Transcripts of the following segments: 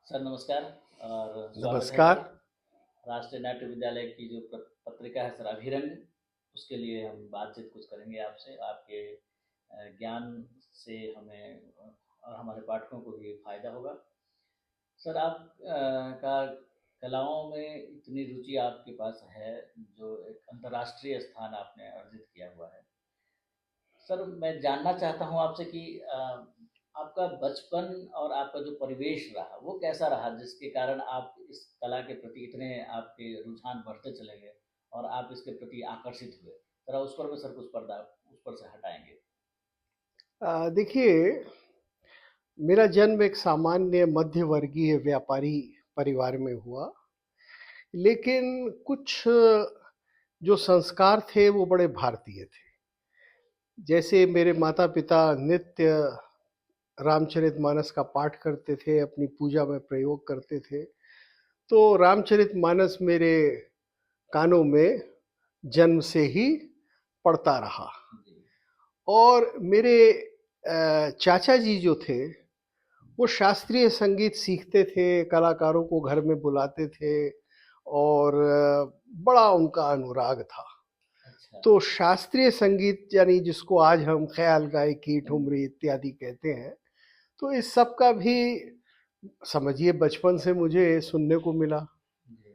Sir नमस्कार और स्वागत है नमस्कार। सर। राष्ट्रीय नाट्य विद्यालय की जो पत्रिका है सर अभिरंग, उसके लिए हम बातचीत कुछ करेंगे आपसे। आपके ज्ञान से हमें और हमारे पाठकों को भी फायदा होगा। सर आप का कलाओं में इतनी रुचि आपके पास है, जो एक अंतर्राष्ट्रीय स्थान आपने अर्जित किया हुआ है। सर मैं जानना चाहता हूँ आपसे कि आपका बचपन और आपका जो परिवेश रहा वो कैसा रहा, जिसके कारण आप इस कला के प्रति इतने आपके रुझान बढ़ते चले गए और आप इसके प्रति आकर्षित हुए। ज़रा उस पर भी सर कुछ पर्दा उस पर से हटाएंगे। देखिए, मेरा जन्म एक सामान्य मध्यवर्गीय व्यापारी परिवार में हुआ, लेकिन कुछ जो संस्कार थे वो बड़े भारतीय थे। जैसे मेरे माता-पिता नित्य रामचरितमानस का पाठ करते थे, अपनी पूजा में प्रयोग करते थे, तो रामचरितमानस मेरे कानों में जन्म से ही पड़ता रहा। जी। और मेरे चाचा जी जो थे, वो शास्त्रीय संगीत सीखते थे, कलाकारों को घर में बुलाते थे और बड़ा उनका अनुराग था। अच्छा। तो शास्त्रीय संगीत यानी जिसको आज हम ख्याल गायकी, ठुमरी इत्यादि कहते हैं, तो इस सब का भी समझिए बचपन से मुझे सुनने को मिला। जी।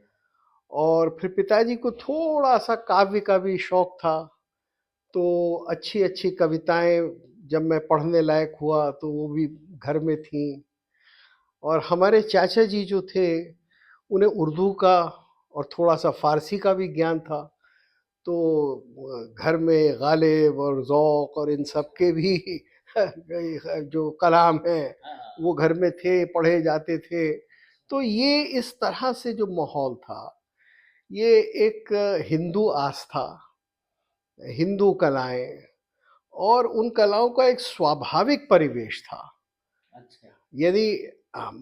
और फिर पिताजी को थोड़ा-सा काव्य का भी शौक था, तो अच्छी-अच्छी कविताएँ जब मैं पढ़ने लायक हुआ तो वो भी घर में थीं। और हमारे चाचा जी जो थे, उन्हें उर्दू का और थोड़ा-सा फ़ारसी का भी ज्ञान था। तो घर में गालिब और ज़ौक़ और इन सब के भी जो कलाम हैं, हाँ, हाँ। वो घर में थे, पढ़े जाते थे। तो ये इस तरह से जो माहौल था, ये एक हिंदू आस्था, हिंदू कलाएँ और उन कलाओं का एक स्वाभाविक परिवेश था। अच्छा। यदि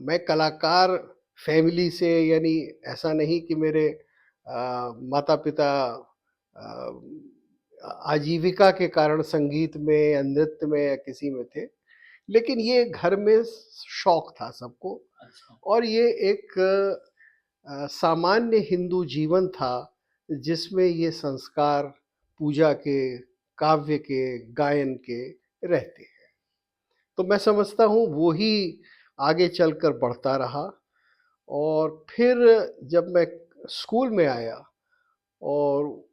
मैं कलाकार फैमिली से यानी ऐसा नहीं कि मेरे माता-पिता आजीविका के कारण संगीत में या नृत्य में या किसी में थे, लेकिन ये घर में शौक था सबको। अच्छा। और ये एक सामान्य हिंदू जीवन था, जिसमें ये संस्कार पूजा के, काव्य के, गायन के रहते हैं। तो मैं समझता हूँ वो ही आगे चलकर बढ़ता रहा। और फिर जब मैं स्कूल में आया और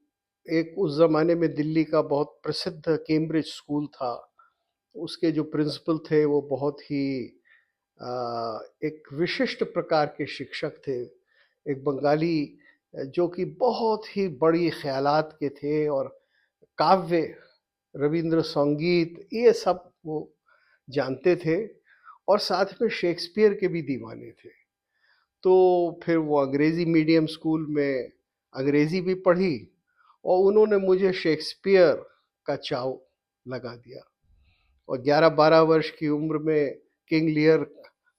एक उस ज़माने में दिल्ली का बहुत प्रसिद्ध कैम्ब्रिज स्कूल था, उसके जो प्रिंसिपल थे वो बहुत ही एक विशिष्ट प्रकार के शिक्षक थे। एक बंगाली जो कि बहुत ही बड़ी ख़यालात के थे और काव्य, रवींद्र संगीत ये सब वो जानते थे और साथ में शेक्सपियर के भी दीवाने थे। तो फिर वो अंग्रेज़ी मीडियम स्कूल में अंग्रेज़ी भी पढ़ी और उन्होंने मुझे शेक्सपियर का चाव लगा दिया। और 11-12 वर्ष की उम्र में किंग लियर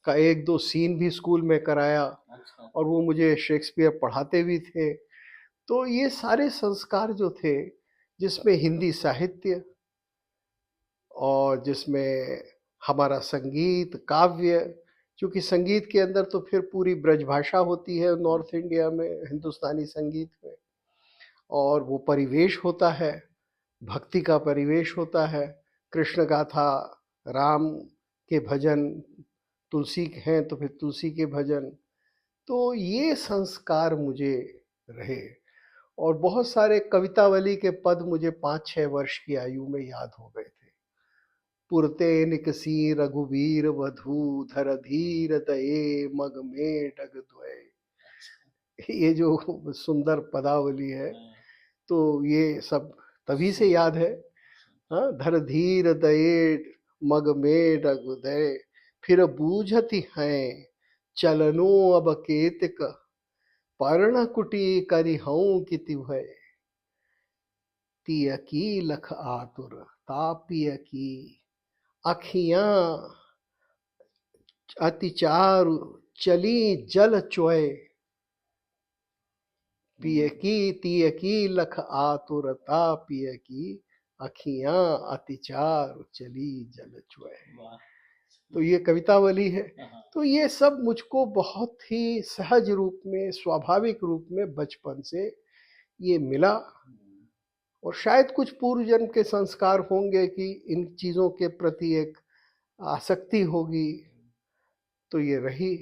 का 1-2 सीन भी स्कूल में कराया अच्छा। और वो मुझे शेक्सपियर पढ़ाते भी थे। तो ये सारे संस्कार जो थे, जिसमें हिंदी साहित्य और जिसमें हमारा संगीत, काव्य, चूँकि संगीत के अंदर तो फिर पूरी ब्रजभाषा होती है नॉर्थ इंडिया में, हिंदुस्तानी संगीत में। और वो परिवेश होता है, भक्ति का परिवेश होता है, कृष्ण गाथा, राम के भजन, तुलसी हैं तो फिर तुलसी के भजन। तो ये संस्कार मुझे रहे और बहुत सारे कवितावली के पद मुझे 5-6 वर्ष की आयु में याद हो गए थे। पुरते निकसी रघुवीर वधू धर धीर दये मग में डग द्वय। अच्छा। ये जो सुंदर पदावली है, हाँ। तो ये सब तभी से सुन। याद है। हाँ, धर धीर दये मग में डग दय, फिर बूझती हैं चलनो अब केतक, पर्ण कुटी करिहऊँ किति भय, तिय की लख आतुर तापिय की, अखियाँ अति चारु चली जल चोय, पिय की तिय की लख आतुरता पिय की, अखियाँ अति चारु चली जल चोय। वाह। तो ये कवितावली है। हाँ, हाँ। तो ये सब मुझको बहुत ही सहज रूप में, स्वाभाविक रूप में बचपन से ये मिला। हुँ, और शायद कुछ पूर्व जन्म के संस्कार होंगे कि इन चीज़ों के प्रति एक आसक्ति होगी, तो ये रही।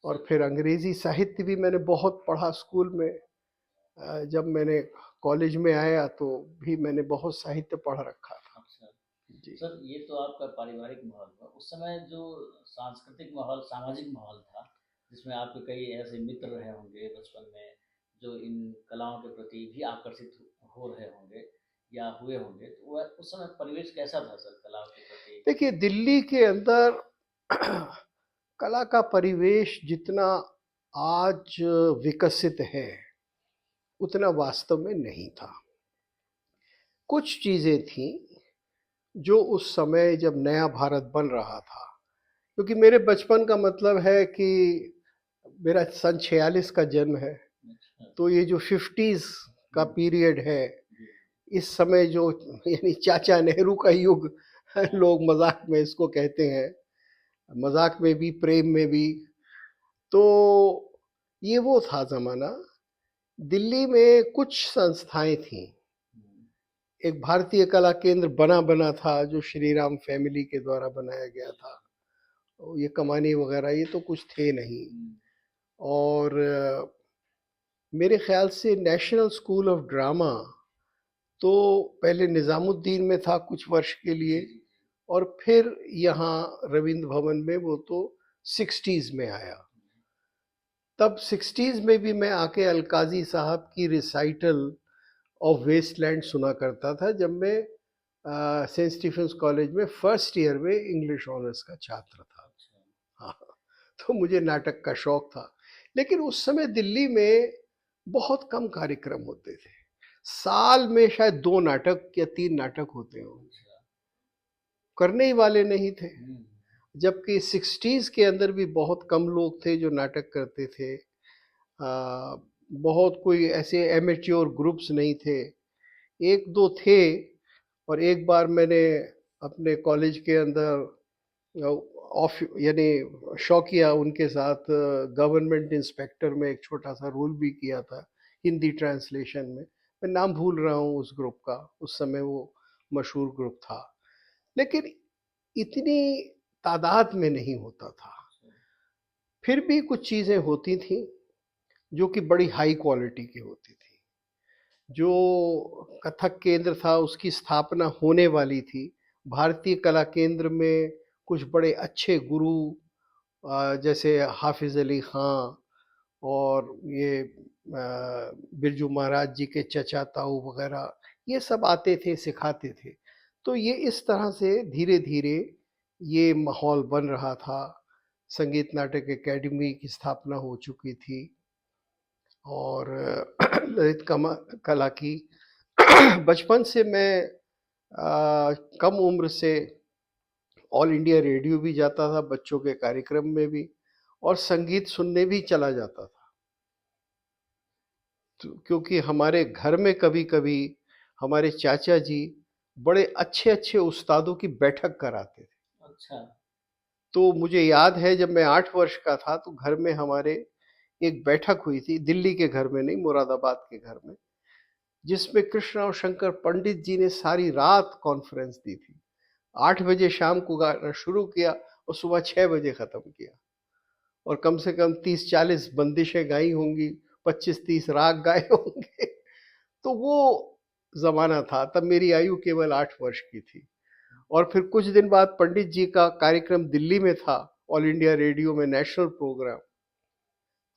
और सर फिर अंग्रेज़ी साहित्य भी मैंने बहुत पढ़ा स्कूल में। जब मैंने कॉलेज में आया तो भी मैंने बहुत साहित्य पढ़ रखा था। अच्छा। जी। सर ये तो आपका पारिवारिक माहौल था। उस समय जो सांस्कृतिक माहौल, सामाजिक माहौल था, जिसमें आपके कई ऐसे मित्र रहे होंगे बचपन में, जो इन कलाओं के प्रति भी आकर्षित हो रहे होंगे या हुए होंगे, तो वह उस समय परिवेश कैसा था सर कलाओं के प्रति? देखिए, दिल्ली के अंदर कला का परिवेश जितना आज विकसित है, उतना वास्तव में नहीं था। कुछ चीज़ें थीं जो उस समय जब नया भारत बन रहा था, क्योंकि मेरे बचपन का मतलब है कि मेरा सन 46 का जन्म है, अच्छा। तो ये जो 50s का हुँ, पीरियड है, जी। इस समय जो यानी चाचा नेहरू का युग हाँ, लोग मजाक में इसको कहते हैं, मजाक में भी प्रेम में भी। तो ये वो था ज़माना। दिल्ली में कुछ संस्थाएं थीं। हुँ, एक भारतीय कला केंद्र बना बना था जो श्री राम फैमिली के द्वारा बनाया गया था। और ये कमानी वगैरह ये तो कुछ थे नहीं। हुँ, और मेरे ख्याल से नेशनल स्कूल ऑफ ड्रामा तो पहले निज़ामुद्दीन में था कुछ वर्ष के लिए, जी, जी, और फिर यहाँ रविंद्र भवन में वो तो 60s में आया। तब 60s में भी मैं आके अलकाजी साहब की रिसाइटल ऑफ वेस्टलैंड सुना करता था, जब मैं सेंट स्टीफेंस कॉलेज में फर्स्ट ईयर में इंग्लिश ऑनर्स का छात्र था। अच्छा। हाँ, तो मुझे नाटक का शौक था। लेकिन उस समय दिल्ली में बहुत कम कार्यक्रम होते थे। साल में शायद 2 नाटक या 3 नाटक होते होंगे, अच्छा। करने ही वाले नहीं थे। हुँ, जबकि 60s के अंदर भी बहुत कम लोग थे जो नाटक करते थे। बहुत कोई ऐसे एमेच्योर ग्रुप्स नहीं थे। 1-2 थे। और एक बार मैंने अपने कॉलेज के अंदर ऑफ यानी शौकिया उनके साथ गवर्नमेंट इंस्पेक्टर में एक छोटा सा रोल भी किया था, हिंदी ट्रांसलेशन में। मैं नाम भूल रहा हूँ उस ग्रुप का, उस समय वो मशहूर ग्रुप था। लेकिन इतनी तादाद में नहीं होता था। अच्छा। फिर भी कुछ चीज़ें होती थीं जो कि बड़ी हाई क्वालिटी की होती थी। जो कथक केंद्र था उसकी स्थापना होने वाली थी। भारतीय कला केंद्र में कुछ बड़े अच्छे गुरु जैसे हाफिज अली खां और ये बिरजू महाराज जी के चचा ताऊ वगैरह, ये सब आते थे, सिखाते थे। तो ये इस तरह से धीरे धीरे ये माहौल बन रहा था। संगीत नाटक एकेडमी की स्थापना हो चुकी थी। और ललित कला की बचपन से मैं कम उम्र से ऑल इंडिया रेडियो भी जाता था, बच्चों के कार्यक्रम में भी, और संगीत सुनने भी चला जाता था। तो क्योंकि हमारे घर में कभी कभी हमारे चाचा जी बड़े अच्छे अच्छे उस्तादों की बैठक कराते थे। अच्छा। तो मुझे याद है जब मैं 8 वर्ष का था तो घर में हमारे एक बैठक हुई थी, दिल्ली के घर में नहीं, मुरादाबाद के घर में, जिसमें कृष्ण और शंकर पंडित जी ने सारी रात कॉन्फ्रेंस दी थी। 8 बजे शाम को गाना शुरू किया और सुबह 6 बजे खत्म किया। और कम से कम 30-40 बंदिशें गाई होंगी, 25-30 राग गाए होंगे। तो वो जमाना था। तब मेरी आयु केवल 8 वर्ष की थी। और फिर कुछ दिन बाद पंडित जी का कार्यक्रम दिल्ली में था, ऑल इंडिया रेडियो में नेशनल प्रोग्राम।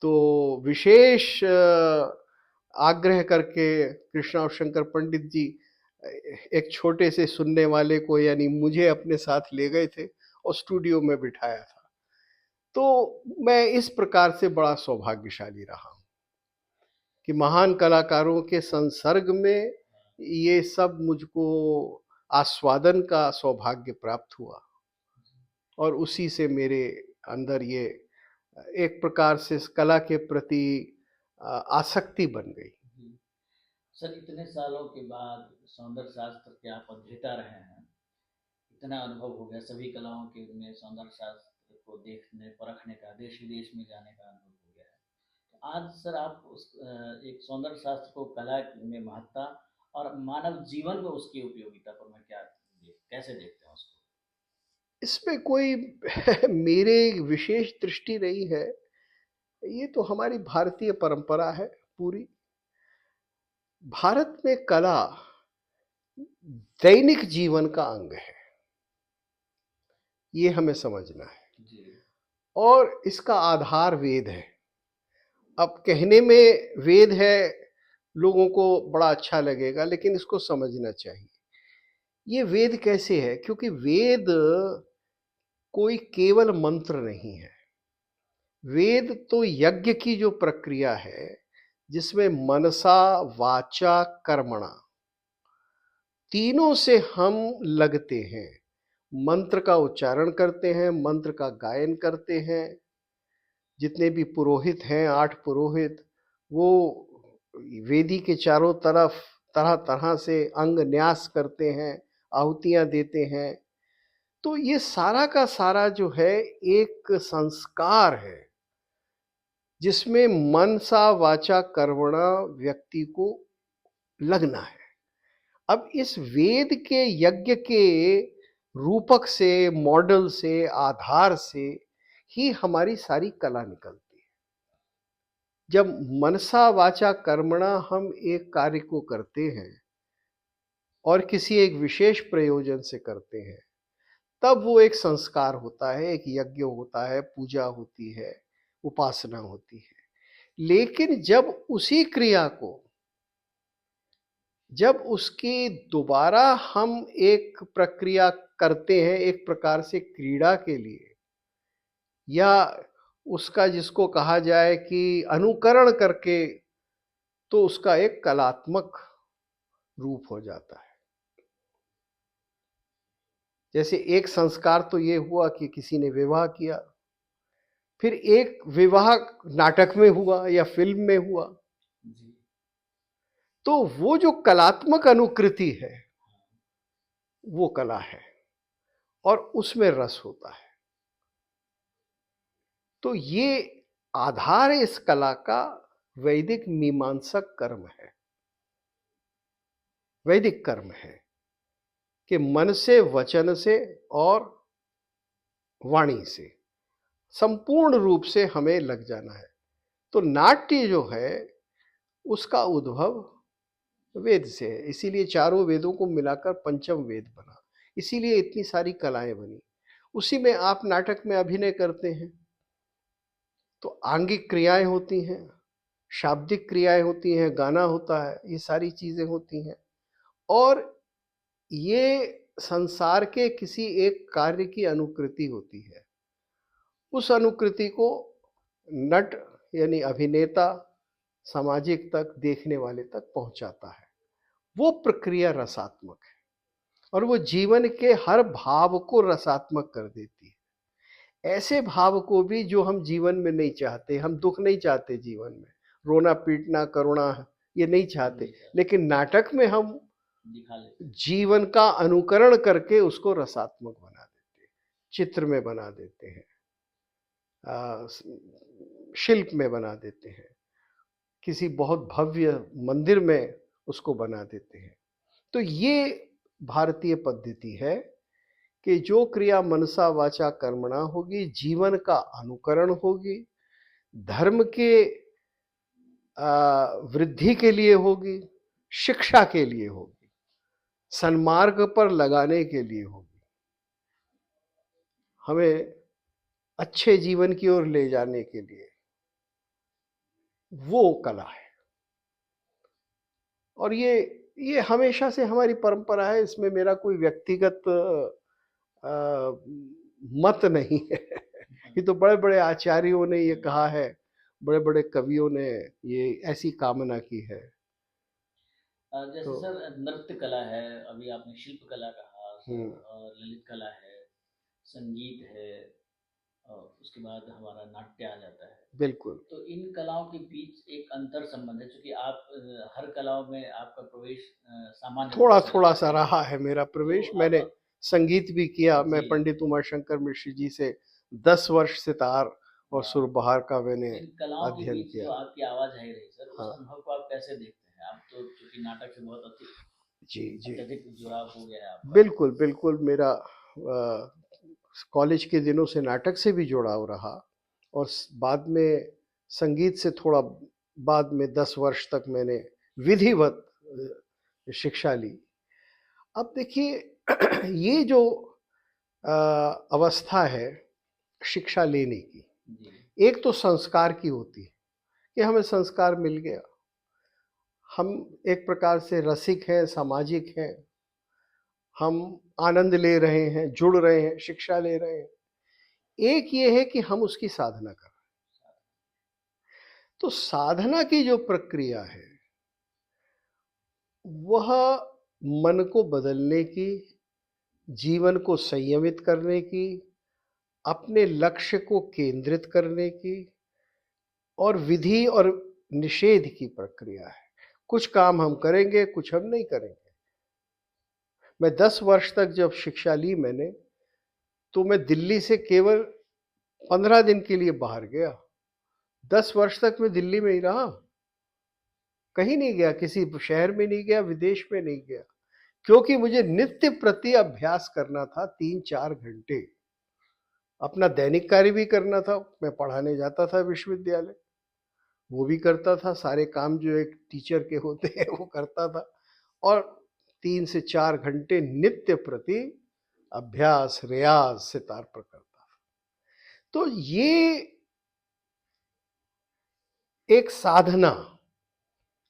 तो विशेष आग्रह करके कृष्णा और शंकर पंडित जी एक छोटे से सुनने वाले को यानी मुझे अपने साथ ले गए थे और स्टूडियो में बिठाया था। तो मैं इस प्रकार से बड़ा सौभाग्यशाली रहा हूँ कि महान कलाकारों के संसर्ग में ये सब मुझको आस्वादन का सौभाग्य प्राप्त हुआ। और उसी से मेरे अंदर ये एक प्रकार से इस कला के प्रति आसक्ति बन गई। जी। सर इतने सालों के बाद सौंदर्य शास्त्र के आप अध्येता रहे हैं, इतना अनुभव हो गया सभी कलाओं के में, सौंदर्य शास्त्र को देखने परखने का, देश विदेश में जाने का अनुभव हो गया है। तो आज सर आप उस एक सौंदर्य शास्त्र को, कला में महत्ता और मानव जीवन में उसकी उपयोगिता पर मैं कैसे देखते हैं उसको? इसमें कोई मेरे विशेष दृष्टि नहीं है। ये तो हमारी भारतीय परंपरा है पूरी। भारत में कला दैनिक जीवन का अंग है, ये हमें समझना है। जी। और इसका आधार वेद है। अब कहने में वेद है लोगों को बड़ा अच्छा लगेगा, लेकिन इसको समझना चाहिए ये वेद कैसे है। क्योंकि वेद कोई केवल मंत्र नहीं है। वेद तो यज्ञ की जो प्रक्रिया है, जिसमें मनसा वाचा कर्मणा तीनों से हम लगते हैं। मंत्र का उच्चारण करते हैं, मंत्र का गायन करते हैं। जितने भी पुरोहित हैं, 8 पुरोहित, वो वेदी के चारों तरफ तरह तरह से अंग न्यास करते हैं, आहुतियां देते हैं। तो ये सारा का सारा जो है एक संस्कार है, जिसमें मनसा वाचा कर्मणा व्यक्ति को लगना है। अब इस वेद के यज्ञ के रूपक से, मॉडल से, आधार से ही हमारी सारी कला निकलती है। जब मनसा वाचा कर्मणा हम एक कार्य को करते हैं और किसी एक विशेष प्रयोजन से करते हैं, तब वो एक संस्कार होता है, एक यज्ञ होता है, पूजा होती है, उपासना होती है। लेकिन जब उसी क्रिया को, जब उसकी दोबारा हम एक प्रक्रिया करते हैं, एक प्रकार से क्रीड़ा के लिए, या उसका जिसको कहा जाए कि अनुकरण करके, तो उसका एक कलात्मक रूप हो जाता है। जैसे एक संस्कार तो ये हुआ कि किसी ने विवाह किया, फिर एक विवाह नाटक में हुआ या फिल्म में हुआ। जी। तो वो जो कलात्मक अनुकृति है, वो कला है और उसमें रस होता है। तो ये आधार इस कला का वैदिक मीमांसक कर्म है, वैदिक कर्म है कि मन से, वचन से और वाणी से संपूर्ण रूप से हमें लग जाना है। तो नाट्य जो है उसका उद्भव वेद से है। इसीलिए चारों वेदों को मिलाकर पंचम वेद बना, इसीलिए इतनी सारी कलाएं बनी। उसी में आप नाटक में अभिनय करते हैं तो आंगिक क्रियाएं होती हैं, शाब्दिक क्रियाएं होती हैं, गाना होता है, ये सारी चीजें होती हैं। और ये संसार के किसी एक कार्य की अनुकृति होती है। उस अनुकृति को नट यानी अभिनेता सामाजिक तक, देखने वाले तक पहुंचाता है। वो प्रक्रिया रसात्मक है और वो जीवन के हर भाव को रसात्मक कर देती है। ऐसे भाव को भी जो हम जीवन में नहीं चाहते। हम दुख नहीं चाहते जीवन में, रोना पीटना करुणा ये नहीं चाहते, लेकिन नाटक में हम जीवन का अनुकरण करके उसको रसात्मक बना देते हैं, चित्र में बना देते हैं, शिल्प में बना देते हैं, किसी बहुत भव्य मंदिर में उसको बना देते हैं। तो ये भारतीय पद्धति है कि जो क्रिया मनसा वाचा कर्मणा होगी, जीवन का अनुकरण होगी, धर्म के वृद्धि के लिए होगी, शिक्षा के लिए होगी, सन्मार्ग पर लगाने के लिए होगी, हमें अच्छे जीवन की ओर ले जाने के लिए, वो कला है। और ये हमेशा से हमारी परंपरा है। इसमें मेरा कोई व्यक्तिगत मत नहीं है। ये तो बड़े बड़े आचार्यों ने ये कहा है, बड़े बड़े कवियों ने ये ऐसी कामना की है। जैसे तो सर नृत्य कला है, अभी आपने शिल्प कला कहा, और ललित कला है, संगीत है, और उसके बाद हमारा नाट्य आ जाता है। बिल्कुल। तो इन कलाओं के बीच एक अंतर संबंध है, क्योंकि आप हर कलाओं में आपका प्रवेश सामान्य थोड़ा रूप से थोड़ा रहा सा है। रहा है मेरा प्रवेश। तो मैंने अब संगीत भी किया। मैं जी। पंडित उमाशंकर मिश्र जी से 10 वर्ष सितार और वाह! सुरबहार का मैंने इन कलाओं के अध्ययन बीच जो किया। आपकी आवाज़ है रही सर, उस हाँ, अनुभव को आप कैसे देखते हैं? आप तो चूँकि नाटक से बहुत जी, जी। अत्यधिक जुड़ाव हो गया है आपका। बिल्कुल, बिल्कुल मेरा कॉलेज के दिनों से नाटक से भी जुड़ाव रहा और बाद में संगीत से थोड़ा बाद में 10 वर्ष तक मैंने विधिवत शिक्षा ली। अब देखिए ये जो अवस्था है शिक्षा लेने की, जी। एक तो संस्कार की होती है कि हमें संस्कार मिल गया, हम एक प्रकार से रसिक हैं, सामाजिक हैं, हम आनंद ले रहे हैं, जुड़ रहे हैं, शिक्षा ले रहे हैं। एक ये है कि हम उसकी साधना कर रहे हैं। तो साधना की जो प्रक्रिया है वह मन को बदलने की, जीवन को संयमित करने की, अपने लक्ष्य को केंद्रित करने की और विधि और निषेध की प्रक्रिया है। कुछ काम हम करेंगे, कुछ हम नहीं करेंगे। मैं 10 वर्ष तक जब शिक्षा ली मैंने, तो मैं दिल्ली से केवल 15 दिन के लिए बाहर गया। 10 वर्ष तक मैं दिल्ली में ही रहा, कहीं नहीं गया, किसी शहर में नहीं गया, विदेश में नहीं गया, क्योंकि मुझे नित्य प्रति अभ्यास करना था 3-4 घंटे। अपना दैनिक कार्य भी करना था, मैं पढ़ाने जाता था विश्वविद्यालय, वो भी करता था, सारे काम जो एक टीचर के होते हैं वो करता था, और 3 से 4 घंटे नित्य प्रति अभ्यास, रियाज सितार पर करता था। तो ये एक साधना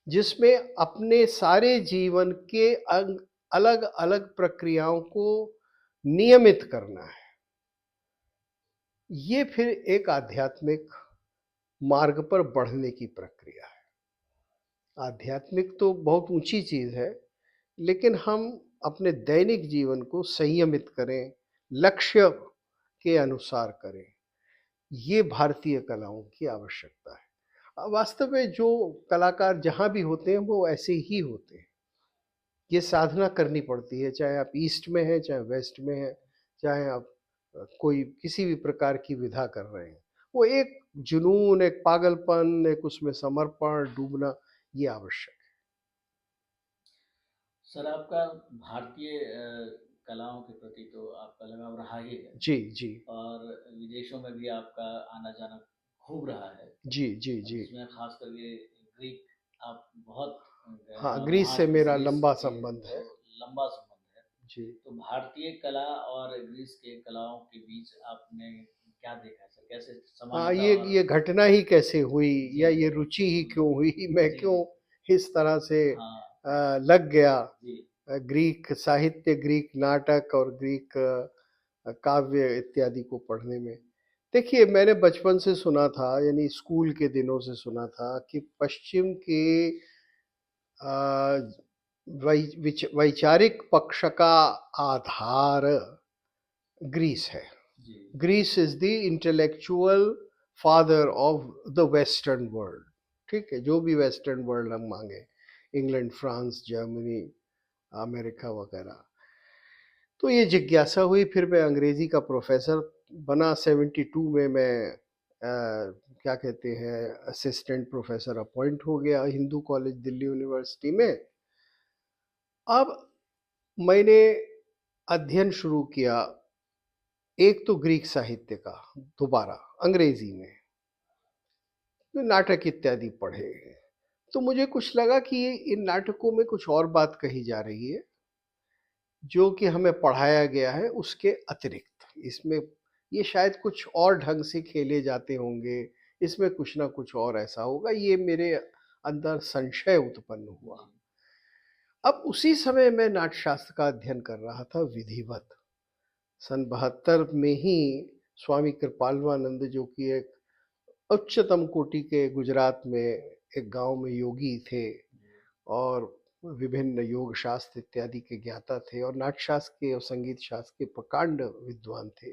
जिसमें अपने सारे जीवन के अलग अलग प्रक्रियाओं को नियमित करना है, ये फिर एक आध्यात्मिक मार्ग पर बढ़ने की प्रक्रिया है। आध्यात्मिक तो बहुत ऊंची चीज है, लेकिन हम अपने दैनिक जीवन को संयमित करें, लक्ष्य के अनुसार करें, ये भारतीय कलाओं की आवश्यकता है। वास्तव में जो कलाकार जहाँ भी होते हैं वो ऐसे ही होते हैं। ये साधना करनी पड़ती है, चाहे आप ईस्ट में हैं, चाहे वेस्ट में हैं, चाहे आप कोई किसी भी प्रकार की विधा कर रहे हैं। वो एक जुनून, एक पागलपन, एक उसमें समर्पण, डूबना, ये आवश्यक सर आपका भारतीय कलाओं के प्रति तो आपका लगाव रहा ही है, है। जी, जी। और विदेशों में भी आपका आना-जाना खूब रहा है, जी, जी, जी। जिसमें ख़ास करके ग्रीक आप बहुत गए हैं हाँ, और ग्रीस वहाँ से की मेरा ग्रीस लंबा के संबंध जो है। लंबा संबंध है, जी। तो भारतीय कला और ग्रीस के कलाओं के बीच आपने क्या देखा है सर? कैसे हाँ, समानता और ये घटना ही कैसे हुई, जी, या ये रुचि ही हुँ, क्यों हुई, मैं जी, क्यों इस तरह से हाँ, लग गया जी, ग्रीक साहित्य, ग्रीक नाटक और ग्रीक काव्य इत्यादि को पढ़ने में। देखिए, मैंने बचपन से सुना था, यानी स्कूल के दिनों से सुना था कि पश्चिम के वैचारिक पक्ष का आधार ग्रीस है। जी, Greece is the intellectual father of the western world. ठीक है, जो भी वेस्टर्न वर्ल्ड हम मांगे, इंग्लैंड, फ्रांस, जर्मनी, अमेरिका वगैरह। तो ये जिज्ञासा हुई, फिर मैं अंग्रेजी का प्रोफेसर बना। 72 में मैं क्या कहते हैं, असिस्टेंट प्रोफेसर अपॉइंट हो गया हिंदू कॉलेज दिल्ली यूनिवर्सिटी में। अब मैंने अध्ययन शुरू किया, एक तो ग्रीक साहित्य का, दोबारा अंग्रेजी में नाटक इत्यादि पढ़े। तो मुझे कुछ लगा कि इन नाटकों में कुछ और बात कही जा रही है जो कि हमें पढ़ाया गया है उसके अतिरिक्त। इसमें ये शायद कुछ और ढंग से खेले जाते होंगे, इसमें कुछ ना कुछ और ऐसा होगा, ये मेरे अंदर संशय उत्पन्न हुआ। जी, अब उसी समय मैं नाट्यशास्त्र का अध्ययन कर रहा था विधिवत। सन 72 में ही स्वामी कृपालवानंद, जो कि एक उच्चतम कोटि के गुजरात में एक गांव में योगी थे और विभिन्न योग शास्त्र इत्यादि के ज्ञाता थे और नाट्य शास्त्र के और संगीत शास्त्र के प्रकांड विद्वान थे,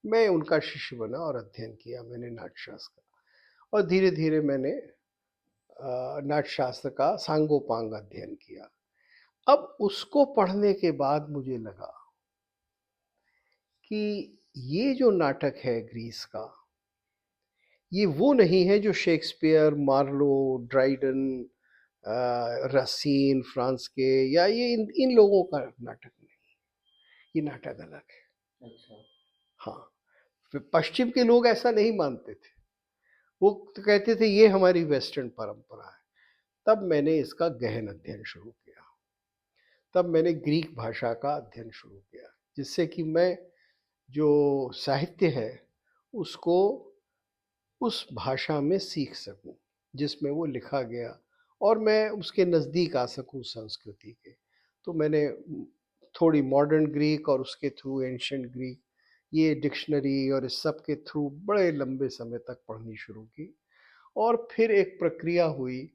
मैं उनका शिष्य बना और अध्ययन किया मैंने नाट्य शास्त्र का। और धीरे धीरे मैंने नाट्य शास्त्र का सांगोपांग अध्ययन किया। अब उसको पढ़ने के बाद मुझे लगा कि ये जो नाटक है ग्रीस का, ये वो नहीं है जो शेक्सपियर, मार्लो, ड्राइडन, रसीन, फ्रांस के, या ये इन इन लोगों का नाटक नहीं, ये नाटक अलग है। अच्छा। हाँ, फिर पश्चिम के लोग ऐसा नहीं मानते थे, वो तो कहते थे ये हमारी वेस्टर्न परंपरा है। तब मैंने इसका गहन अध्ययन शुरू किया, तब मैंने ग्रीक भाषा का अध्ययन शुरू किया, जिससे कि मैं जो साहित्य है उसको उस भाषा में सीख सकूं जिसमें वो लिखा गया, और मैं उसके नज़दीक आ सकूं संस्कृति के। तो मैंने थोड़ी मॉडर्न ग्रीक और उसके थ्रू एंशिएंट ग्रीक, ये डिक्शनरी और इस सब के थ्रू बड़े लंबे समय तक पढ़नी शुरू की। और फिर एक प्रक्रिया हुई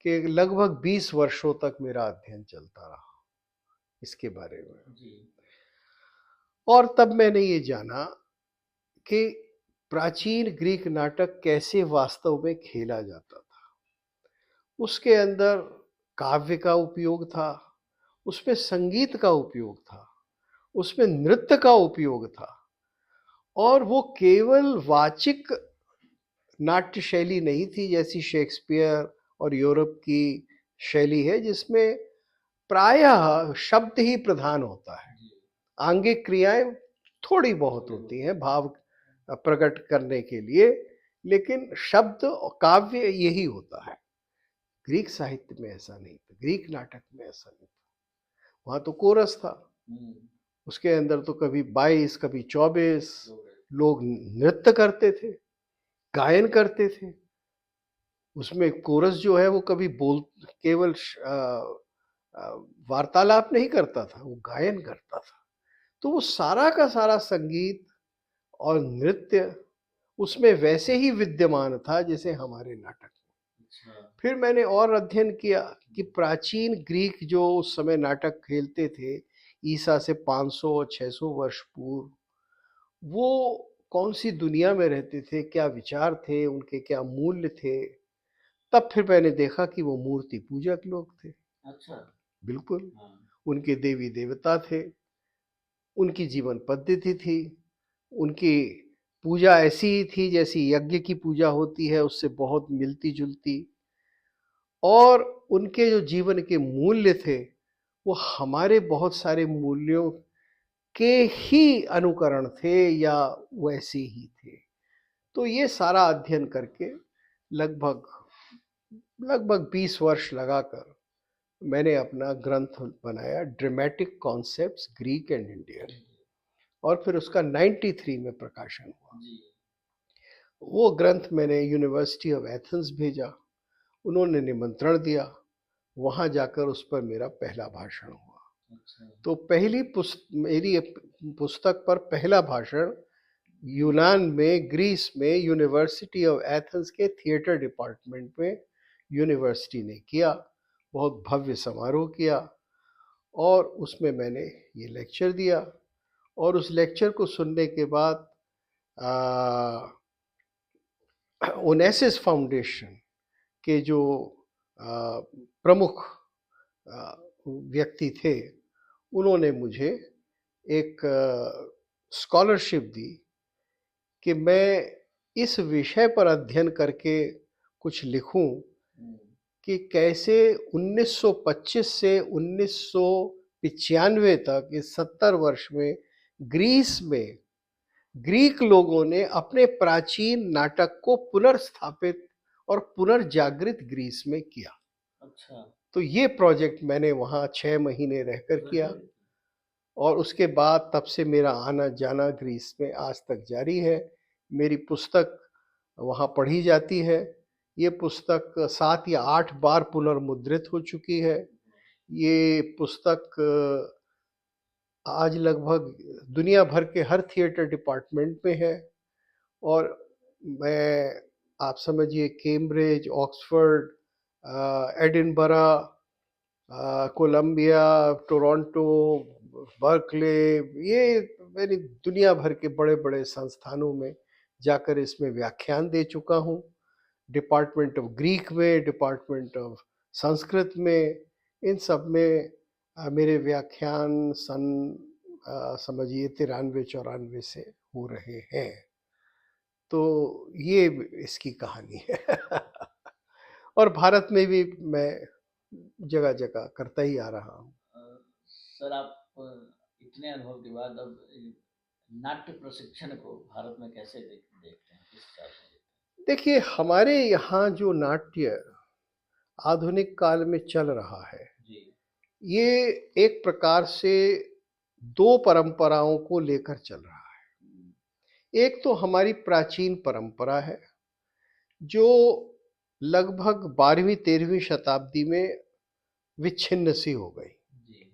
कि लगभग 20 वर्षों तक मेरा अध्ययन चलता रहा इसके बारे में। जी। और तब मैंने ये जाना कि प्राचीन ग्रीक नाटक कैसे वास्तव में खेला जाता था। उसके अंदर काव्य का उपयोग था, उसमें संगीत का उपयोग था, उसमें नृत्य का उपयोग था, और वो केवल वाचिक नाट्य शैली नहीं थी जैसी शेक्सपियर और यूरोप की शैली है, जिसमें प्रायः शब्द ही प्रधान होता है, आंगिक क्रियाएं थोड़ी बहुत होती हैं भाव प्रकट करने के लिए, लेकिन शब्द और काव्य यही होता है। ग्रीक साहित्य में ऐसा नहीं था, ग्रीक नाटक में ऐसा नहीं था। वहां तो कोरस था, उसके अंदर तो कभी 22 कभी 24 लोग नृत्य करते थे, गायन करते थे। उसमें कोरस जो है वो कभी बोल केवल वार्तालाप नहीं करता था, वो गायन करता था। तो वो सारा का सारा संगीत और नृत्य उसमें वैसे ही विद्यमान था जैसे हमारे नाटक में। अच्छा। फिर मैंने और अध्ययन किया कि प्राचीन ग्रीक जो उस समय नाटक खेलते थे, ईसा से 500 और 600 वर्ष पूर्व, वो कौन सी दुनिया में रहते थे, क्या विचार थे उनके, क्या मूल्य थे। तब फिर मैंने देखा कि वो मूर्ति पूजक लोग थे। अच्छा। बिल्कुल, हाँ। उनके देवी देवता थे, उनकी जीवन पद्धति थी, उनकी पूजा ऐसी ही थी जैसी यज्ञ की पूजा होती है, उससे बहुत मिलती जुलती। और उनके जो जीवन के मूल्य थे वो हमारे बहुत सारे मूल्यों के ही अनुकरण थे या वैसे ही थे। तो ये सारा अध्ययन करके लगभग लगभग 20 वर्ष लगाकर मैंने अपना ग्रंथ बनाया, dramatic concepts Greek and Indian, और फिर उसका 93 में प्रकाशन हुआ। जी। वो ग्रंथ मैंने यूनिवर्सिटी ऑफ एथेंस भेजा, उन्होंने निमंत्रण दिया, वहाँ जाकर उस पर मेरा पहला भाषण हुआ। अच्छा। तो मेरी पुस्तक पर पहला भाषण यूनान में, ग्रीस में, यूनिवर्सिटी ऑफ एथेंस के थिएटर डिपार्टमेंट में यूनिवर्सिटी ने किया, बहुत भव्य समारोह किया, और उसमें मैंने ये लेक्चर दिया। और उस लेक्चर को सुनने के बाद ओनेसिस फाउंडेशन के जो प्रमुख व्यक्ति थे, उन्होंने मुझे एक स्कॉलरशिप दी कि मैं इस विषय पर अध्ययन करके कुछ लिखूं कि कैसे 1925 से 1995 तक, इस 70 वर्ष में ग्रीस में ग्रीक लोगों ने अपने प्राचीन नाटक को पुनर्स्थापित और पुनर्जागृत ग्रीस में किया। अच्छा। तो ये प्रोजेक्ट मैंने वहाँ 6 महीने रहकर किया, और उसके बाद तब से मेरा आना जाना ग्रीस में आज तक जारी है। मेरी पुस्तक वहाँ पढ़ी जाती है। ये पुस्तक 7 या 8 बार पुनर्मुद्रित हो चुकी है। ये पुस्तक आज लगभग दुनिया भर के हर थिएटर डिपार्टमेंट में है। और मैं, आप समझिए, Cambridge, Oxford, Edinburgh, Columbia, Toronto, Berkeley, ये मेरी दुनिया भर के बड़े बड़े संस्थानों में जाकर इसमें व्याख्यान दे चुका हूँ। डिपार्टमेंट ऑफ ग्रीक में, डिपार्टमेंट ऑफ संस्कृत में, इन सब में मेरे व्याख्यान सन समझिए 93-94 से हो रहे हैं। तो ये इसकी कहानी है। और भारत में भी मैं जगह जगह करता ही आ रहा हूँ। सर, आप इतने अनुभव के बाद अब नाट्य प्रशिक्षण को भारत में कैसे देखते हैं, किस हिसाब से देखते देखिए, हमारे यहाँ जो नाट्य आधुनिक काल में चल रहा है, हैं? जी। ये एक प्रकार से दो परंपराओं को लेकर चल रहा है। एक तो हमारी प्राचीन परंपरा है, जो लगभग 12वीं-13वीं शताब्दी में विच्छिन्न सी हो गई। जी।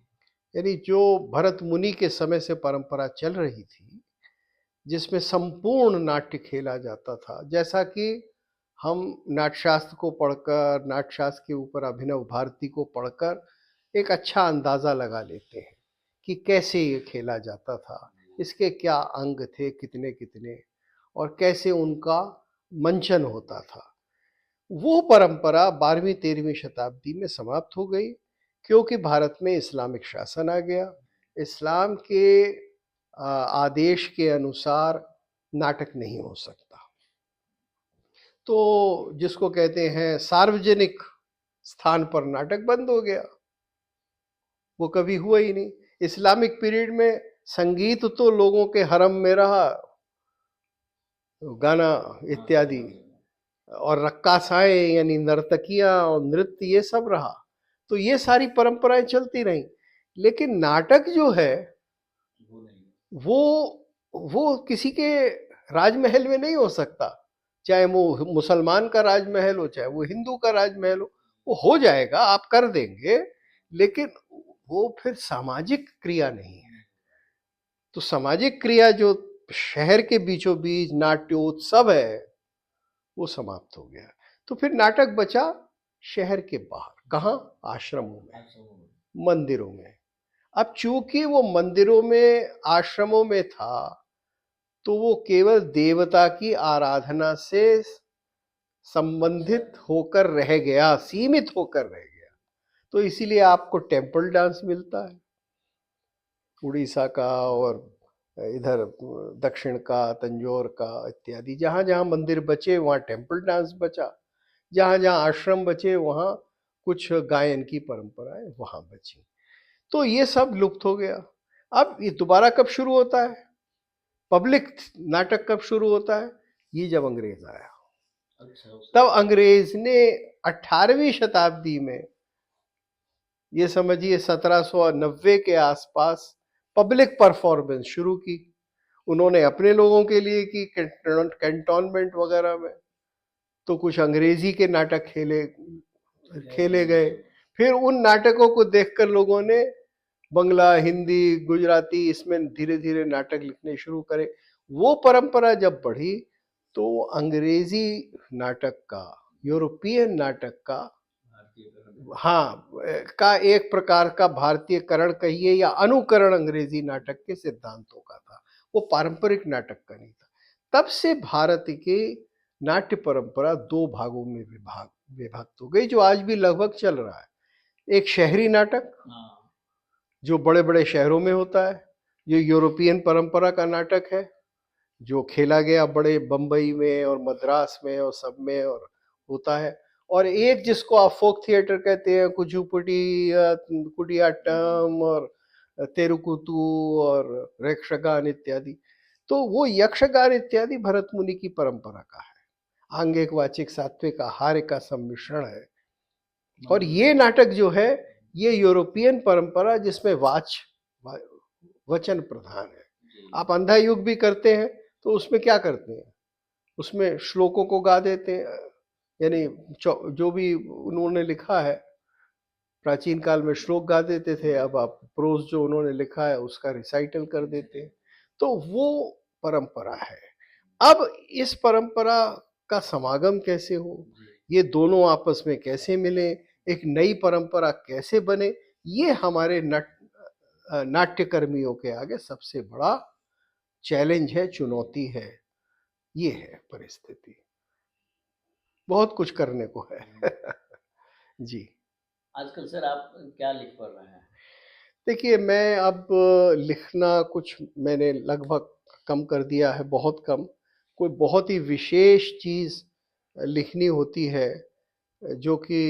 यानी जो भरत मुनि के समय से परंपरा चल रही थी, जिसमें संपूर्ण नाट्य खेला जाता था, जैसा कि हम नाट्यशास्त्र को पढ़कर, नाट्यशास्त्र के ऊपर अभिनव भारती को पढ़कर एक अच्छा अंदाज़ा लगा लेते हैं कि कैसे ये खेला जाता था, इसके क्या अंग थे, कितने कितने, और कैसे उनका मंचन होता था। वो परंपरा 12वीं-13वीं शताब्दी में समाप्त हो गई, क्योंकि भारत में इस्लामिक शासन आ गया। इस्लाम के आदेश के अनुसार नाटक नहीं हो सकता। तो जिसको कहते हैं सार्वजनिक स्थान पर नाटक बंद हो गया, वो कभी हुआ ही नहीं। इस्लामिक पीरियड में संगीत तो लोगों के हरम में रहा, गाना इत्यादि, और रक्कासाएं यानी नर्तकियां और नृत्य, ये सब रहा। तो ये सारी परंपराएं चलती रहीं। लेकिन नाटक जो है, वो नहीं। वो किसी के राजमहल में नहीं हो सकता। चाहे वो मुसलमान का राजमहल हो, चाहे वो हिंदू का राजमहल हो जाएगा, आप कर देंगे, लेकिन वो फिर सामाजिक क्रिया नहीं है। तो सामाजिक क्रिया जो शहर के बीचों बीच नाट्योत्सव है, वो समाप्त हो गया। तो फिर नाटक बचा शहर के बाहर, कहाँ? आश्रमों में, मंदिरों में। अब चूंकि वो मंदिरों में, आश्रमों में था, तो वो केवल देवता की आराधना से संबंधित होकर रह गया, सीमित होकर रह गया। तो इसीलिए आपको टेम्पल डांस मिलता है, उड़ीसा का और इधर दक्षिण का, तंजौर का इत्यादि। जहाँ जहाँ मंदिर बचे वहाँ टेम्पल डांस बचा, जहाँ जहाँ आश्रम बचे वहाँ कुछ गायन की परंपराएं वहाँ बची। तो ये सब लुप्त हो गया। अब ये दोबारा कब शुरू होता है? पब्लिक नाटक कब शुरू होता है? ये जब अंग्रेज आया। अच्छा, तब अंग्रेज ने 18वीं शताब्दी में, ये समझिए 1790 के आसपास, पब्लिक परफॉर्मेंस शुरू की। उन्होंने अपने लोगों के लिए की, कैंटोनमेंट वगैरह में। तो कुछ अंग्रेजी के नाटक खेले गए। फिर उन नाटकों को देखकर लोगों ने बंगला, हिंदी, गुजराती, इसमें धीरे धीरे नाटक लिखने शुरू करे। वो परंपरा जब बढ़ी, तो अंग्रेजी नाटक का, यूरोपियन नाटक का, हाँ, का एक प्रकार का भारतीयकरण कहिए या अनुकरण अंग्रेजी नाटक के सिद्धांतों का था। वो पारंपरिक नाटक का नहीं था। तब से भारत की नाट्य परंपरा दो भागों में विभक्त हो गई, जो आज भी लगभग चल रहा है। एक शहरी नाटक, जो बड़े बड़े शहरों में होता है, जो यूरोपियन परंपरा का नाटक है, जो खेला गया बड़े बम्बई में और मद्रास में और सब में और होता है। और एक जिसको आप फोक थिएटर कहते हैं, कुचिपुड़ी, कुडियाट्टम और तेरुकुतु और यक्षगान इत्यादि। तो वो यक्षगान इत्यादि भरत मुनि की परंपरा का है, आंगिक वाचिक सात्विक आहार का सम्मिश्रण है। और ये नाटक जो है, ये यूरोपियन परंपरा जिसमें वचन प्रधान है। आप अंधा युग भी करते हैं तो उसमें क्या करते हैं? उसमें श्लोकों को गा देते हैं, यानी जो भी उन्होंने लिखा है, प्राचीन काल में श्लोक गा देते थे, अब आप प्रोज जो उन्होंने लिखा है उसका रिसाइटल कर देते हैं। तो वो परंपरा है। अब इस परंपरा का समागम कैसे हो, ये दोनों आपस में कैसे मिले, एक नई परंपरा कैसे बने, ये हमारे नाट्यकर्मियों के आगे सबसे बड़ा चैलेंज है, चुनौती है। ये है परिस्थिति, बहुत कुछ करने को है। जी। आजकल सर आप क्या लिख पढ़ रहे हैं? देखिए, मैं अब लिखना कुछ मैंने लगभग कम कर दिया है, बहुत कम। कोई बहुत ही विशेष चीज़ लिखनी होती है, जो कि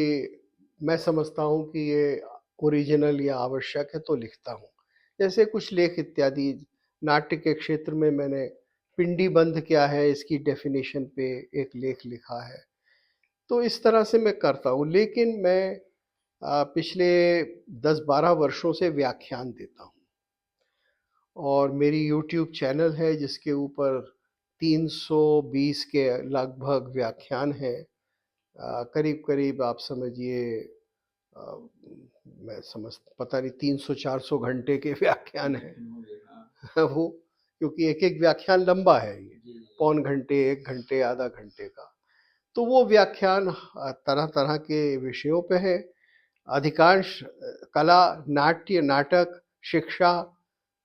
मैं समझता हूँ कि ये ओरिजिनल या आवश्यक है, तो लिखता हूँ। जैसे कुछ लेख इत्यादि, नाट्य के क्षेत्र में मैंने पिंडी बंध क्या है, इसकी डेफिनेशन पे एक लेख लिखा है। तो इस तरह से मैं करता हूँ, लेकिन मैं पिछले 10-12 वर्षों से व्याख्यान देता हूँ, और मेरी यूट्यूब चैनल है जिसके ऊपर 320 के लगभग व्याख्यान हैं। करीब-करीब आप समझिए, अ, मैं समझ पता नहीं 300-400 घंटे के व्याख्यान हैं। वो क्योंकि एक-एक व्याख्यान लंबा है ये, पौन घंटे, 1 घंटे, आधा घंटे का। तो वो व्याख्यान तरह-तरह के विषयों पे है। अधिकांश कला, नाट्य, नाटक, शिक्षा,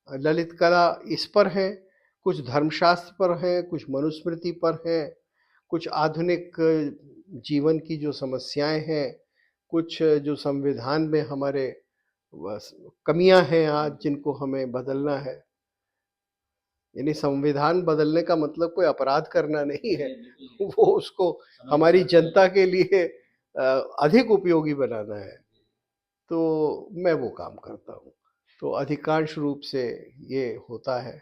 ललित कला इस पर है। कुछ धर्मशास्त्र पर है, कुछ मनुस्मृति पर है, कुछ आधुनिक जीवन की जो समस्याएं हैं, कुछ जो संविधान में हमारे कमियां हैं आज, जिनको हमें बदलना है। यानी संविधान बदलने का मतलब कोई अपराध करना नहीं है, वो उसको हमारी जनता के लिए अधिक उपयोगी बनाना है। तो मैं वो काम करता हूँ। तो अधिकांश रूप से ये होता है।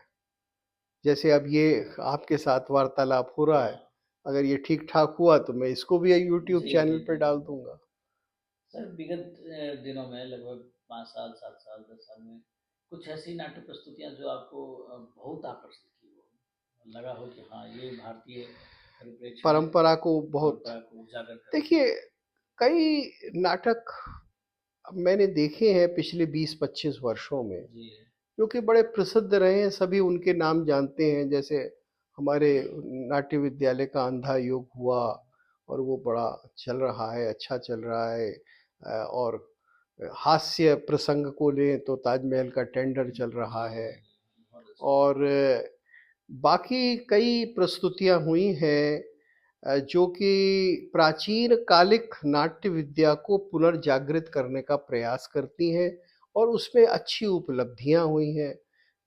जैसे अब ये आपके साथ वार्तालाप हो रहा है, अगर ये ठीक ठाक हुआ तो मैं इसको भी यूट्यूब चैनल पे डाल दूंगा। सर, विगत दिनों में लगभग 5 साल, 7 साल, 10 साल में कुछ ऐसी नाट्य प्रस्तुतियां जो आपको बहुत आकर्षित की हो, लगा हो कि हाँ, ये भारतीय परिप्रेक्ष्य में परंपरा को बहुत, परंपरा को उजागर कर। देखिए, कई नाटक मैंने देखे हैं पिछले 20-25 वर्षों में, जी। जो कि बड़े प्रसिद्ध रहे हैं, सभी उनके नाम जानते हैं। जैसे हमारे नाट्य विद्यालय का अंधा योग हुआ, और वो बड़ा चल रहा है, अच्छा चल रहा है। और हास्य प्रसंग को लें तो ताजमहल का टेंडर चल रहा है। और बाकी कई प्रस्तुतियां हुई हैं, जो कि प्राचीन कालिक नाट्य विद्या को पुनर्जागृत करने का प्रयास करती हैं, और उसमें अच्छी उपलब्धियां हुई हैं।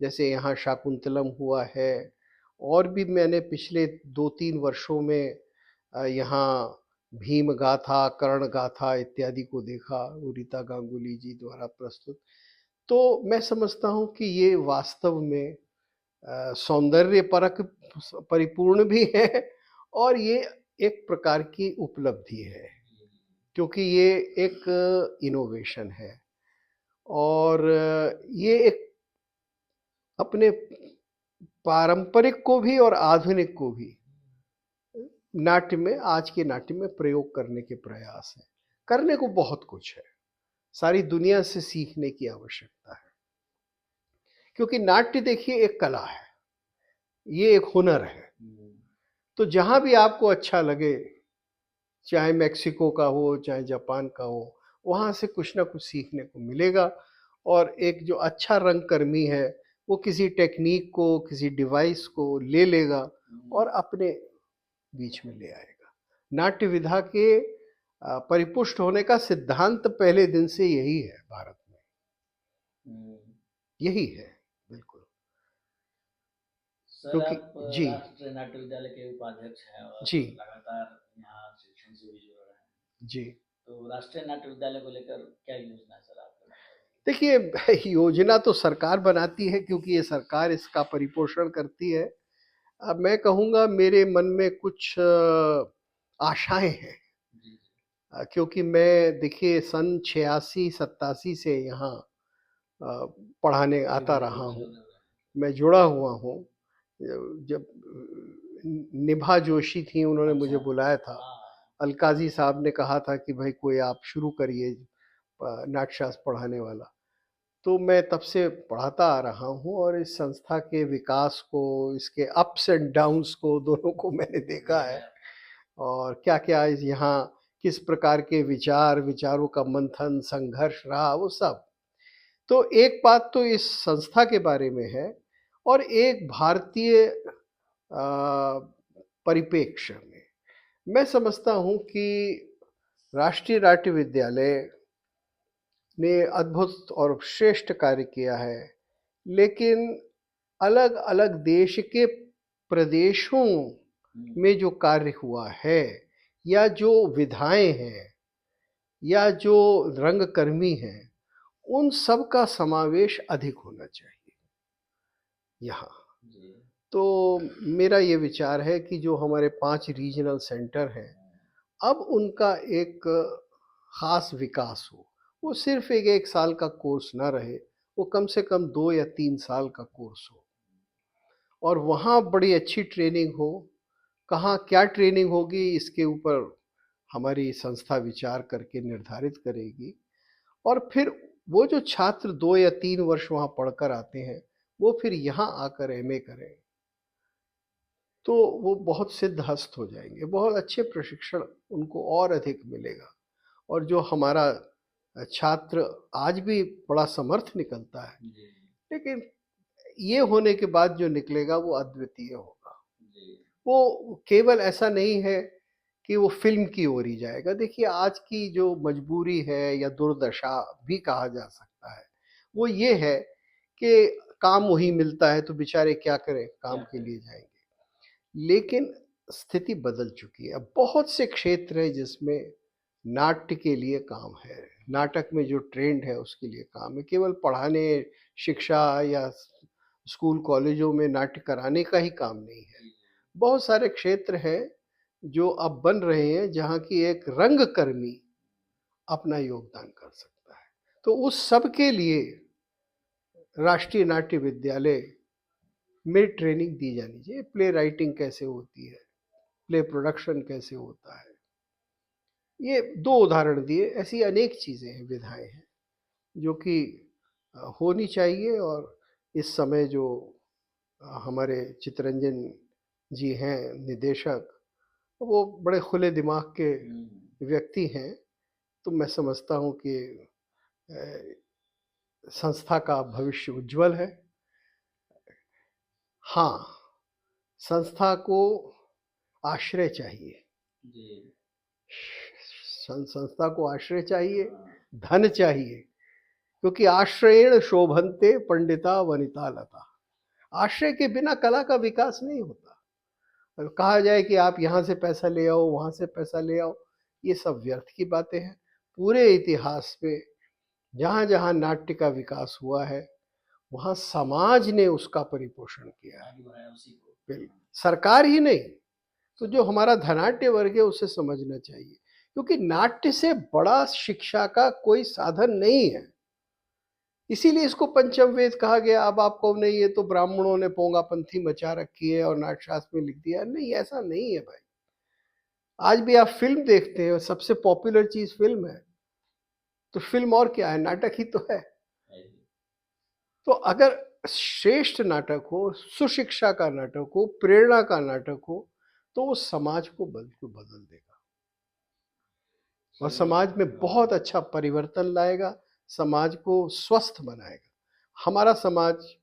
जैसे यहाँ शाकुंतलम हुआ है, और भी मैंने पिछले 2-3 वर्षों में यहाँ भीम गाथा, कर्ण गाथा इत्यादि को देखा, वो रीता गांगुली जी द्वारा प्रस्तुत। तो मैं समझता हूँ कि ये वास्तव में सौंदर्य परक परिपूर्ण भी है, और ये एक प्रकार की उपलब्धि है, क्योंकि ये एक इनोवेशन है। और ये एक अपने पारंपरिक को भी और आधुनिक को भी नाट्य में, आज के नाट्य में प्रयोग करने के प्रयास है। करने को बहुत कुछ है, सारी दुनिया से सीखने की आवश्यकता है, क्योंकि नाट्य देखिए एक कला है, ये एक हुनर है। तो जहां भी आपको अच्छा लगे, चाहे मेक्सिको का हो, चाहे जापान का हो, वहां से कुछ ना कुछ सीखने को मिलेगा। और एक जो अच्छा रंगकर्मी है, वो किसी टेक्निक को, किसी डिवाइस को ले लेगा और अपने बीच में ले आएगा। नाट्य विधा के परिपुष्ट होने का सिद्धांत पहले दिन से यही है भारत में, यही है बिल्कुल। सर, क्योंकि आप जी राष्ट्रीय नाट्य विद्यालय के उपाध्यक्ष हैं और जी लगातार यहाँ शिक्षण से भी जुड़ रहे हैं। जी तो राष्ट्रीय नाट्य विद्यालय को लेकर क्या योजना है सर आपका? देखिए, योजना तो सरकार बनाती है, क्योंकि ये सरकार इसका परिपोषण करती है। अब मैं कहूँगा, मेरे मन में कुछ आशाएं हैं, जी। क्योंकि मैं देखिए सन 86-87 से यहाँ पढ़ाने आता रहा हूँ, मैं जुड़ा हुआ हूँ। जब निभा जोशी थी, उन्होंने मुझे बुलाया था, अलकाजी साहब ने कहा था कि भाई कोई आप शुरू करिए नाट्यशास्त्र पढ़ाने वाला। तो मैं तब से पढ़ाता आ रहा हूँ, और इस संस्था के विकास को, इसके अप्स एंड डाउन्स को, दोनों को मैंने देखा है। और क्या क्या यहाँ किस प्रकार के विचारों का मंथन, संघर्ष रहा, वो सब। तो एक बात तो इस संस्था के बारे में है, और एक भारतीय परिप्रेक्ष्य में मैं समझता हूँ कि राष्ट्रीय नाट्य विद्यालय ने अद्भुत और श्रेष्ठ कार्य किया है, लेकिन अलग अलग देश के प्रदेशों में जो कार्य हुआ है, या जो विधाएं हैं, या जो रंगकर्मी हैं, उन सब का समावेश अधिक होना चाहिए यहाँ। तो मेरा ये विचार है कि जो हमारे 5 रीजनल सेंटर हैं, अब उनका एक खास विकास हो। वो सिर्फ एक साल का कोर्स ना रहे, वो कम से कम 2 या 3 साल का कोर्स हो, और वहाँ बड़ी अच्छी ट्रेनिंग हो। कहाँ क्या ट्रेनिंग होगी, इसके ऊपर हमारी संस्था विचार करके निर्धारित करेगी। और फिर वो जो छात्र 2 या 3 वर्ष वहाँ पढ़कर आते हैं, वो फिर यहाँ आकर एमए करें, तो वो बहुत सिद्धहस्त हो जाएंगे, बहुत अच्छे प्रशिक्षण उनको और अधिक मिलेगा। और जो हमारा छात्र आज भी बड़ा समर्थ निकलता है, लेकिन ये होने के बाद जो निकलेगा वो अद्वितीय होगा। वो केवल ऐसा नहीं है कि वो फिल्म की ओर ही जाएगा। देखिए, आज की जो मजबूरी है या दुर्दशा भी कहा जा सकता है, वो ये है कि काम वही मिलता है तो बेचारे क्या करें, काम के लिए जाएंगे। लेकिन स्थिति बदल चुकी है। अब बहुत से क्षेत्र हैं जिसमें नाट्य के लिए काम है, नाटक में जो ट्रेंड है उसके लिए काम है। केवल पढ़ाने, शिक्षा या स्कूल कॉलेजों में नाट्य कराने का ही काम नहीं है। बहुत सारे क्षेत्र हैं जो अब बन रहे हैं जहाँ की एक रंगकर्मी अपना योगदान कर सकता है। तो उस सब के लिए राष्ट्रीय नाट्य विद्यालय में ट्रेनिंग दी जानी चाहिए। प्ले राइटिंग कैसे होती है, प्ले प्रोडक्शन कैसे होता है, ये 2 उदाहरण दिए। ऐसी अनेक चीज़ें हैं, विधाएं हैं जो कि होनी चाहिए। और इस समय जो हमारे चित्तरंजन जी हैं निदेशक, वो बड़े खुले दिमाग के व्यक्ति हैं, तो मैं समझता हूँ कि संस्था का भविष्य उज्जवल है। हाँ, संस्था को आश्रय चाहिए, संस्था को आश्रय चाहिए, धन चाहिए, क्योंकि आश्रयेण शोभन्ते पंडिता वनिता लता। आश्रय के बिना कला का विकास नहीं होता। कहा जाए कि आप यहाँ से पैसा ले आओ, वहाँ से पैसा ले आओ, ये सब व्यर्थ की बातें हैं। पूरे इतिहास में जहाँ जहाँ नाट्य का विकास हुआ है, वहाँ समाज ने उसका परिपोषण किया है। बिल्कुल, सरकार ही नहीं, तो जो हमारा धनाट्य वर्ग है उसे समझना चाहिए, क्योंकि नाट्य से बड़ा शिक्षा का कोई साधन नहीं है। इसीलिए इसको पंचम वेद कहा गया। अब आपको नहीं, ये तो ब्राह्मणों ने पोंगापंथी मचा रखी है और नाट्यशास्त्र में लिख दिया। नहीं, ऐसा नहीं है भाई। आज भी आप फिल्म देखते हैं, सबसे पॉपुलर चीज फिल्म है, तो फिल्म और क्या है, नाटक ही तो है। तो अगर श्रेष्ठ नाटक हो, सुशिक्षा का नाटक हो, प्रेरणा का नाटक हो, तो वो समाज को बिल्कुल बदल देगा और समाज में बहुत अच्छा परिवर्तन लाएगा, समाज को स्वस्थ बनाएगा। हमारा समाज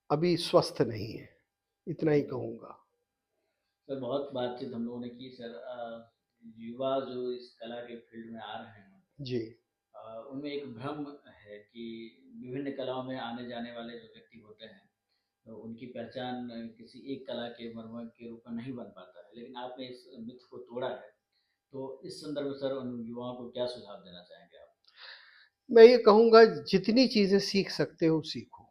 अभी स्वस्थ नहीं है, इतना ही कहूँगा। सर, बहुत बातचीत हम लोगों ने की सर। युवा जो इस कला के फील्ड में आ रहे हैं जी, उनमें एक भ्रम है कि विभिन्न कलाओं में आने जाने वाले जो व्यक्ति होते हैं, तो उनकी पहचान किसी एक कला के मर्मज्ञ के रूप में नहीं बन पाता है। लेकिन आपने इस मिथ को तोड़ा है, तो इस संदर्भ में सर उन युवाओं को क्या सुझाव देना चाहेंगे आप? मैं ये कहूँगा, जितनी चीज़ें सीख सकते हो सीखो।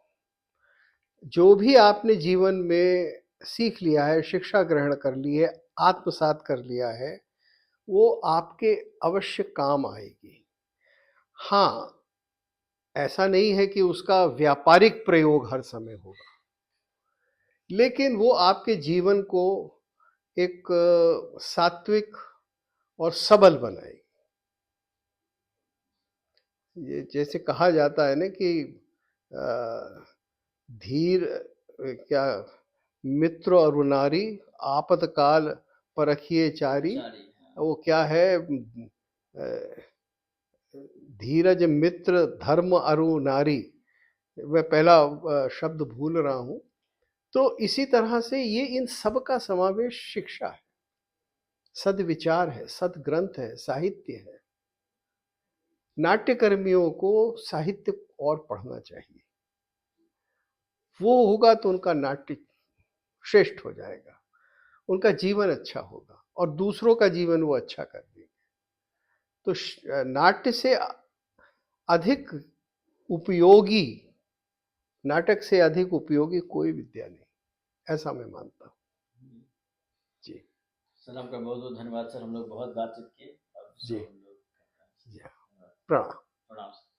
जो भी आपने जीवन में सीख लिया है, शिक्षा ग्रहण कर ली है, आत्मसात कर लिया है, वो आपके अवश्य काम आएगी। हाँ, ऐसा नहीं है कि उसका व्यापारिक प्रयोग हर समय होगा, लेकिन वो आपके जीवन को एक सात्विक और सबल बनाएगी। ये जैसे कहा जाता है ना कि धीर क्या, मित्र और नारी आपतकाल परखिए चारी। वो क्या है, धीरज मित्र धर्म अरु नारी। मैं पहला शब्द भूल रहा हूँ। तो इसी तरह से ये इन सब का समावेश शिक्षा है, सद्विचार है, सद्ग्रंथ है, साहित्य है। नाट्यकर्मियों को साहित्य और पढ़ना चाहिए। वो होगा तो उनका नाट्य श्रेष्ठ हो जाएगा, उनका जीवन अच्छा होगा और दूसरों का जीवन वो अच्छा कर देंगे। तो नाट्य से अधिक उपयोगी, नाटक से अधिक उपयोगी कोई विद्या नहीं, ऐसा मैं मानता हूँ। जी सर, आपका बहुत बहुत धन्यवाद सर। हम लोग बहुत बातचीत किए। अब जी हम लोग जी, प्रणाम। प्रणाम सर।